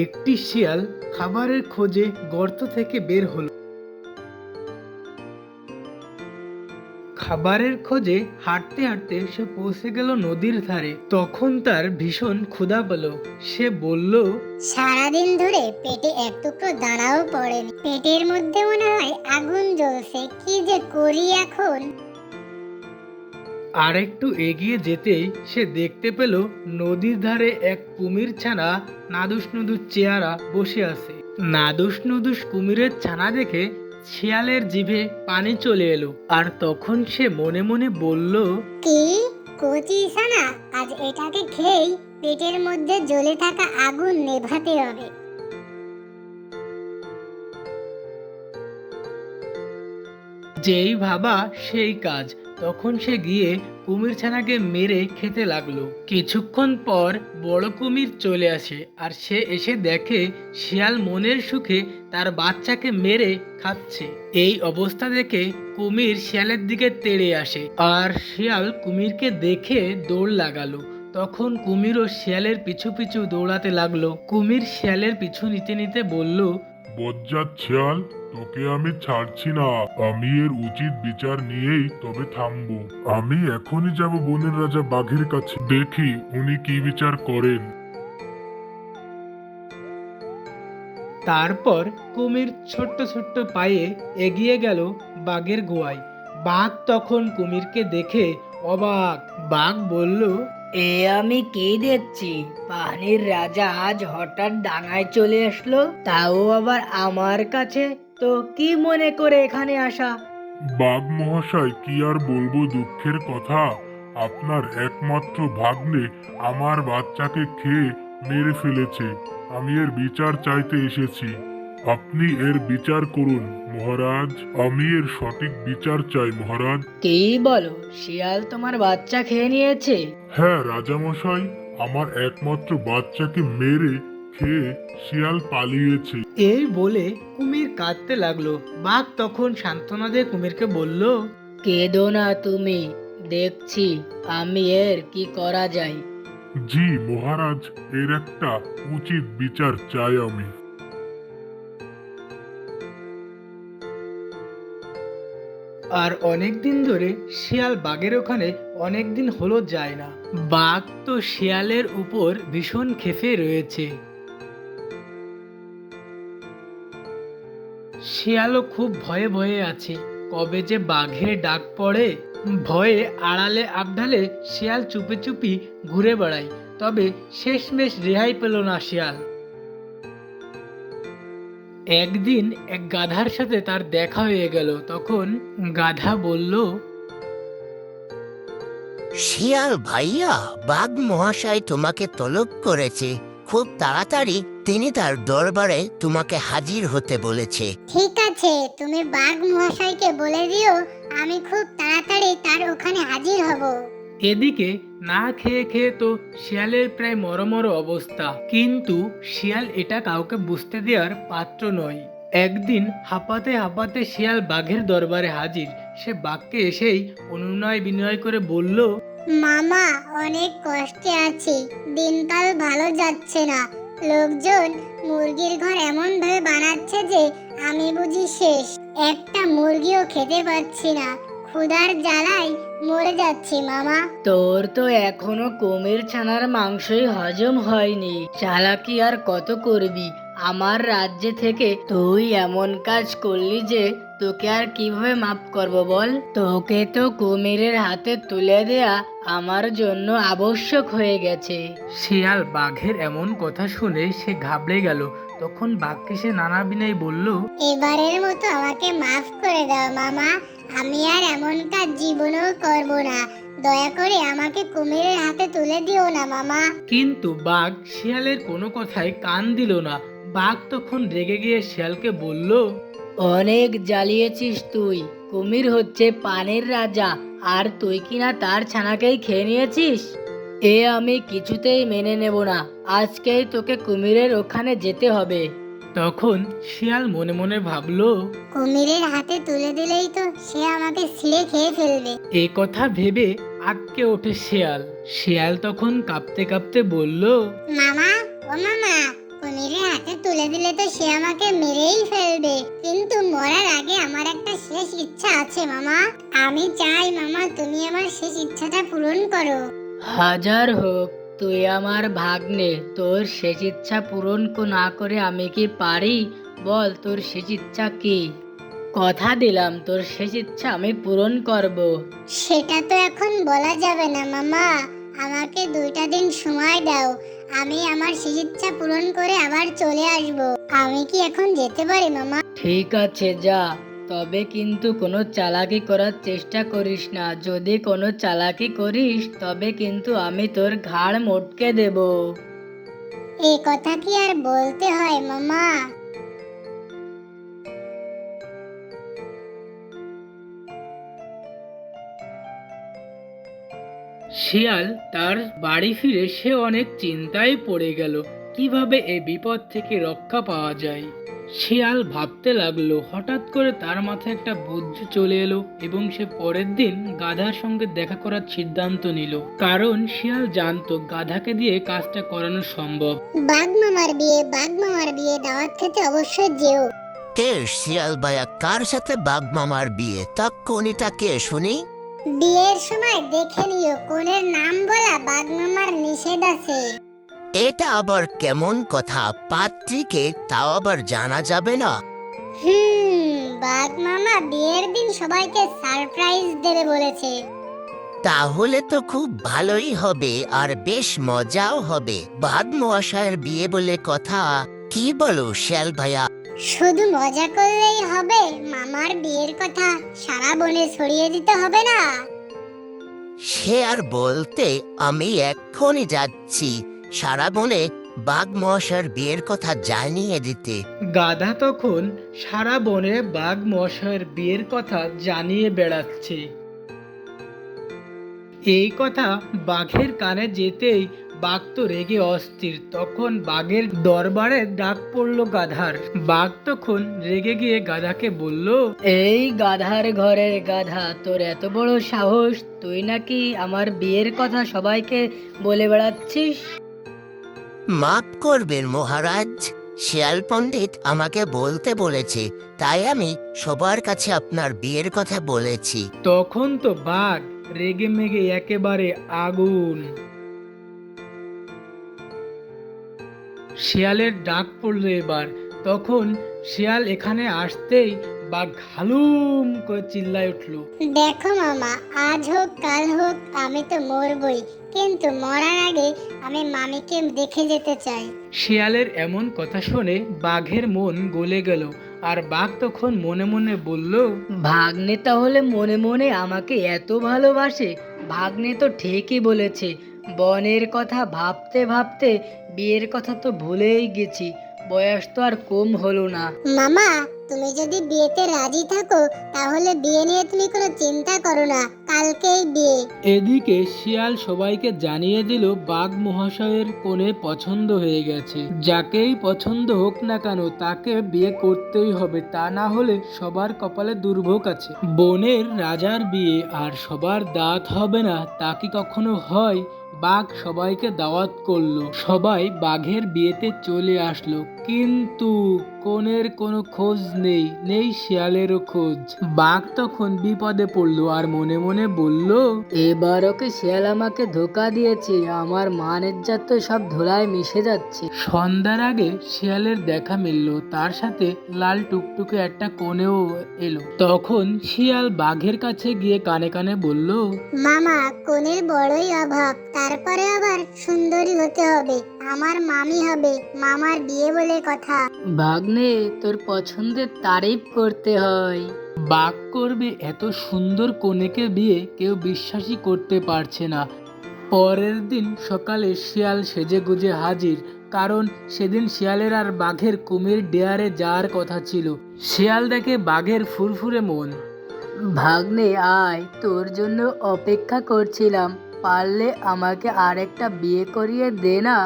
একটি শিয়াল খাবারের খোঁজে গর্ত থেকে বের হলো। খাবারের খোঁজে হাঁটতে হাঁটতে সে পৌঁছে গেল নদীর ধারে। তখন তার ভীষণ ক্ষুধা পেল। সে বলল, সারাদিন ধরে পেটে এক টুকরো দানাও পড়েনি, পেটের মধ্যে মনে হয় আগুন জ্বলছে, কি যে করি এখন। আর একটু এগিয়ে যেতেই সে দেখতে পেল নদীর ধারে এক কুমির ছানা নাদুস নুদুস চেহারা বসে আছে। নাদুস নুদুস কুমিরের ছানা দেখে শিয়ালের জিভে পানি চলে এলো। আর তখন সে মনে মনে বলল, কি কচি ছানা, আজ এটাকে খেয়েই পেটের মধ্যে জ্বলে থাকা আগুন নেভাতে হবে। যেই ভাবা সেই কাজ। তখন সে গিয়ে কুমির ছানাকে মেরে খেতে লাগলো। কিছুক্ষণ পর বড় কুমির চলে আসে আর সে এসে দেখে শিয়াল মনের সুখে তার বাচ্চাকে মেরে খাচ্ছে। এই অবস্থা দেখে কুমির শিয়ালের দিকে তেড়ে আসে আর শিয়াল কুমিরকে দেখে দৌড় লাগালো। তখন কুমিরও শিয়ালের পিছু পিছু দৌড়াতে লাগলো। কুমির শিয়ালের পিছু নিতে নিতে বলল, বজ্জাত শিয়াল, তোকে আমি ছাড়ছি না। আমি এর উচিত বিচার নিয়েই তবে থামবো। আমি এখনই যাব বনের রাজা বাঘের কাছে, দেখি উনি কি বিচার করেন। তারপর কুমির ছোট্ট ছোট্ট পায়ে এগিয়ে গেল বাঘের গুহায়। বাঘ তখন কুমিরকে দেখে অবাক। বাঘ বলল, এ আমি কি দেখছি, পানির রাজা আজ হঠাৎ ডাঙায় চলে আসলো, তাও আবার আমার কাছে। তো কি মনে করে এখানে আসা? বাঘ মহাশয়, কি আর বলবো দুঃখের কথা। আপনার একমাত্র ভাগ্নে আমার বাচ্চাকে খেয়ে মেরে ফেলেছে। আমি এর বিচার চাইতে এসেছি। আপনি এর বিচার করুন মহারাজ। আমি এর সঠিক বিচার চাই মহারাজ। কি বলো, শিয়াল তোমার বাচ্চা খেয়ে নিয়েছে? হ্যাঁ রাজামশাই, আমার একমাত্র বাচ্চাকে মেরে খেয়ে শিয়াল পালিয়েছে। এই বলে কুমির কাঁদতে লাগলো। বাঘ তখন সান্ত্বনা দিয়ে কুমিরকে বলল, কেঁদো না তুমি, দেখছি আমি এর কি করা যায়। জি মহারাজ, এর একটা উচিত বিচার চাই আমি। আর অনেক দিন ধরে শিয়াল বাঘের ওখানে অনেক দিন হলো যায় না। বাঘ তো শিয়ালের উপর ভীষণ ক্ষেপে রয়েছে। শিয়ালও খুব ভয়ে ভয়ে আছে, কবে যে বাঘের ডাক পড়ে। ভয়ে আড়ালে আবডালে শিয়াল চুপি চুপি ঘুরে বেড়ায়। তবে শেষমেশ রেহাই পেল না শিয়াল। একদিন এক গাধার সাথে তার দেখা হয়ে গেল। তখন গাধা বলল, শিয়াল ভাইয়া, বাঘ মহাশয় তোমাকে তলব করেছে। খুব তাড়াতাড়ি তিনি তার দরবারে তোমাকে হাজির হতে বলেছে। ঠিক আছে, তুমি বাঘ মহাশয়কে বলে দিও আমি খুব তাড়াতাড়ি তার ওখানে হাজির হব। এদিকে না খেয়ে খেয়ে তো শিয়ালের প্রায় মরমর অবস্থা, কিন্তু শিয়াল এটা কাউকে বুঝতে দেওয়ার পাত্র নয়। একদিন হাঁপাতে হাঁপাতে শিয়াল বাঘের দরবারে হাজির। সে বাঘকে এসেই অনুনয় বিনয় করে বলল, মামা, অনেক কষ্টে আছি, দিনকাল ভালো যাচ্ছে না। লোকজন মুরগির ঘর এমন ভাবে বানাচ্ছে যে আমি বুঝি শেষ। একটা মুরগিও খেতে পাচ্ছি না, ক্ষুধার জ্বালায় মরে যাচ্ছি মামা। তোর তো এখনো কুমির ছানার মাংসই হজম হয়নি, চালাকি আর কত করবি? আমার রাজ্যে থেকে তুই এমন কাজ করলি যে তোকে আর কিভাবে মাফ করব বল? তোকে তো কুমিরের হাতে তুলে দেয়া আমার জন্য আবশ্যক হয়ে গেছে। শিয়াল বাঘের এমন কথা শুনে সে ঘাবড়ে গেল। তখন বাঘকে সে নানা বিনয় বলল, এবারের মতো আমাকে মাফ করে দাও মামা, আমি আর এমন কাজ জীবনেও করব না। দয়া করে আমাকে কুমিরের হাতে তুলে দিও না মামা। কিন্তু বাঘ শিয়ালের কোনো কথায় কান দিল না। বাঘ তখন রেগে গিয়ে শিয়ালকে বলল, অনেক জ্বালিয়েছিস তুই। কুমির হচ্ছে পানির রাজা, আর তুই কিনা তার ছানাকেই খেয়ে নিয়েছিস। এ আমি কিছুতেই মেনে নেব না। আজকেই তোকে কুমিরের ওখানে যেতে হবে। তখন শিয়াল মনে মনে ভাবলো, কুমিরের হাতে তুলে দিলেই তো সে আমাকে ছিঁড়ে খেয়ে ফেলবে। এ কথা ভেবে আটকে ওঠে শিয়াল। শিয়াল তখন কাঁপতে কাঁপতে বলল, মামা, ও মামা, কোন কুমিরের হাতে তুলে দিলে তো সে আমাকে মেরেই ফেলবে, কিন্তু মরার আগে আমার একটা শেষ ইচ্ছা আছে মামা। আমি চাই মামা তুমি আমার শেষ ইচ্ছাটা পূরণ করো। হাজার হোক তুই আমার ভাগ্নে, তোর শেষ ইচ্ছা পূরণ না করে আমি কি পারি? বল তোর শেষ ইচ্ছা কি? কথা দিলাম তোর শেষ ইচ্ছা আমি পূরণ করব। সেটা তো এখন বলা যাবে না মামা, আমাকে 2টা দিন সময় দাও, আমি আমার শেষ ইচ্ছা পূরণ করে আবার চলে আসব। আমি কি এখন যেতে পারি মামা? ঠিক আছে যা, তবে কিন্তু কোনো চালাকি করার চেষ্টা করিস না। যদি কোনো চালাকি করিস তবে কিন্তু আমি তোর ঘাড় মটকে দেব। এই কথা কি আর বলতে হয় মামা? শিয়াল তার বাড়ি ফিরে সে অনেক চিন্তায় পড়ে গেল, কিভাবে এই বিপদ থেকে রক্ষা পাওয়া যায়। শিয়াল ভাবতে লাগলো, হঠাৎ করে তার মাথায় একটা বুদ্ধি চলে এলো এবং সে পরের দিন গাধার সঙ্গে দেখা করার সিদ্ধান্ত নিল, কারণ শিয়াল জানতো গাধাকে দিয়ে কাজটা করানো সম্ভব। বাঘ মামার বিয়ে দাওয়াত খেতে অবশ্যই যেও। কে শিয়াল ভাইয়া, কার সাথে বাঘ মামার বিয়ে? তা কোনিটা কে শুনি? বিয়ের সময় দেখে নিও, কোনের নাম বলা বাঘ মামার নিষেধ আছে। এটা আবার কেমন কথা? পাত্রীকে তাও আবার জানা যাবে না? বাঘ মামা বিয়ের দিন সবাইকে সারপ্রাইজ দেবে বলেছে। তাহলে তো খুব ভালোই হবে আর বেশ মজাও হবে। বাঘ মহাশয়ের বিয়ে বলে কথা, কি বলো শিয়াল ভাইয়া? শুধু মজা করলেই হবে? মামার বিয়ের কথা সারা বনে ছড়িয়ে দিতে হবে না? সে আর বলতে, আমি এক্ষুনি যাচ্ছি সারা বনে বাঘ মহাশয়ের বিয়ের কথা জানিয়ে দিতে। গাধা তখন সারা বনে বাঘ মশাইয়ের বিয়ের কথা জানিয়ে বেড়াচ্ছে। এই কথা বাঘের কানে যেতেই বাঘ তো রেগে অস্থির। তখন বাঘের দরবারে ডাক পড়লো গাধার। বাঘ তখন রেগে গিয়ে গাধাকে বলল, এই গাধার ঘরের গাধা, তোর এত বড় সাহস, তুই নাকি আমার বিয়ের কথা সবাইকে বলে বেড়াচ্ছিস? মাফ করবেন মহারাজ, শিয়াল পণ্ডিত আমাকে বলতে বলেছে, তাই আমি সবার কাছে আপনার বিয়ের কথা বলেছি। তখন তো বাঘ রেগে মেগে একেবারে আগুন। শিয়ালের ডাক পড়লো এবার। তখন শিয়াল এখানে আসতেই বাঘ হালুম করে চিল্লায় উঠলো, দেখো মামা, আজ হোক কাল হোক আমি তো মরবই, কিন্তু মরার আগে আমি মামিকে দেখে যেতে চাই। শিয়ালের এমন কথা শুনে বাঘের মন গলে গেল, আর বাঘ তখন মনে মনে বলল, ভাগ্নে তাহলে মনে মনে আমাকে এত ভালোবাসে। ভাগ্নে তো ঠিকই বলেছে, বনের কথা ভাবতে ভাবতে বিয়ের কথা তো ভুলেই গেছি। বয়স তো আর কম হলো না। মামা, তুমি যদি বিয়েতে রাজি থাকো তাহলে বিয়ে নিয়ে তুমি কোনো চিন্তা করো না, কালকেই বিয়ে। এদিকে শিয়াল সবাইকে জানিয়ে দিল বাঘ মহাশয়ের কোণে পছন্দ হয়ে গেছে। যাকেই পছন্দ হোক না কেন তাকে বিয়ে করতেই হবে, তা না হলে সবার কপালে দুর্ভোগ আছে। বনের রাজার বিয়ে আর সবার দাঁত হবে না, তা কি কখনো হয়? বাঘ সবাইকে দাওয়াত করলো, সবাই বাঘের বিয়েতে চলে আসলো, কিন্তু কনের কোনো খোঁজ নেই শিয়ালেরও খোঁজ। বাঘ তখন বিপদে পড়লো আর মনে মনে বলল, এবার ওকে শিয়াল আমাকে ধোকা দিয়েছে, আমার মান ইজ্জত তো সব ধুলায় মিশে যাচ্ছে। সন্ধ্যার আগে শিয়ালের দেখা মিলল, তার সাথে লাল টুকটুকে একটা কোনেও এলো। তখন শিয়াল বাঘের কাছে গিয়ে কানে কানে বলল, মামা, কোনের বড়ই অভাব, তারপরে আবার সুন্দরী হতে হবে, আমার মামি হবে, মামার বিয়ে বলে কথা। ভাগ্নে, তোর পছন্দের তারিফ করতে হয়। বাঘ করবে এত সুন্দর কনেকে বিয়ে, কেউ বিশ্বাসই করতে পারছে না। পরের দিন সকালে শিয়াল সেজে গুজে হাজির, কারণ সেদিন শিয়ালের আর বাঘের কুমির ডেয়ারে যাওয়ার কথা ছিল। শিয়াল দেখে বাঘের ফুরফুরে মন। ভাগ্নে আয়, তোর জন্য অপেক্ষা করছিলাম, পারলে আমাকে আরেকটা বিয়ে করিয়ে দে না,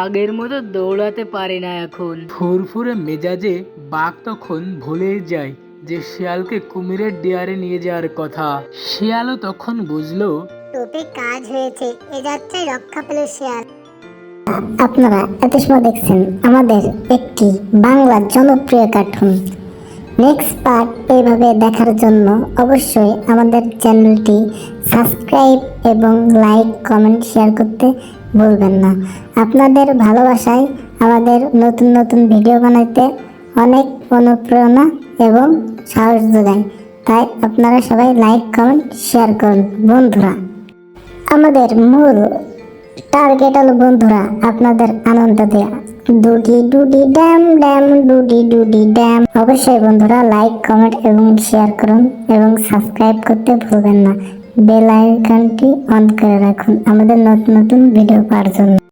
আগের মতো দৌড়াতে পারি না এখন। ফুরফুরে মেজাজে বাঘ তখন ভুলেই যায় যে শিয়ালকে কুমিরের ডেয়ারে নিয়ে যাওয়ার কথা। শিয়ালও তখন বুঝলো টোপে কাজ হয়েছে, এ যাত্রায় রক্ষা পেল শিয়াল। আপনারা এত সময় দেখছেন আমাদের একটি বাংলা জনপ্রিয় কার্টুন। নেক্সট পার্ট এইভাবে দেখার জন্য অবশ্যই আমাদের চ্যানেলটি সাবস্ক্রাইব এবং লাইক কমেন্ট শেয়ার করতে ভুলবেন না। আপনাদের ভালোবাসায় আমাদের নতুন নতুন ভিডিও বানাইতে অনেক অনুপ্রেরণা এবং সাহস যোগায়। তাই আপনারা সবাই লাইক কমেন্ট শেয়ার করুন বন্ধুরা। আমাদের মূল টার্গেট হলো বন্ধুরা আপনাদের আনন্দ দেয়া। ডুডি ডুডি ড্যাম ড্যাম ডুডি ডুডি ড্যাম। অবশ্যই বন্ধুরা লাইক কমেন্ট এবং শেয়ার করুন এবং সাবস্ক্রাইব করতে ভুলবেন না। বেল আইকনটি অন করে রাখুন আমাদের নতুন নতুন ভিডিও পাওয়ার জন্য।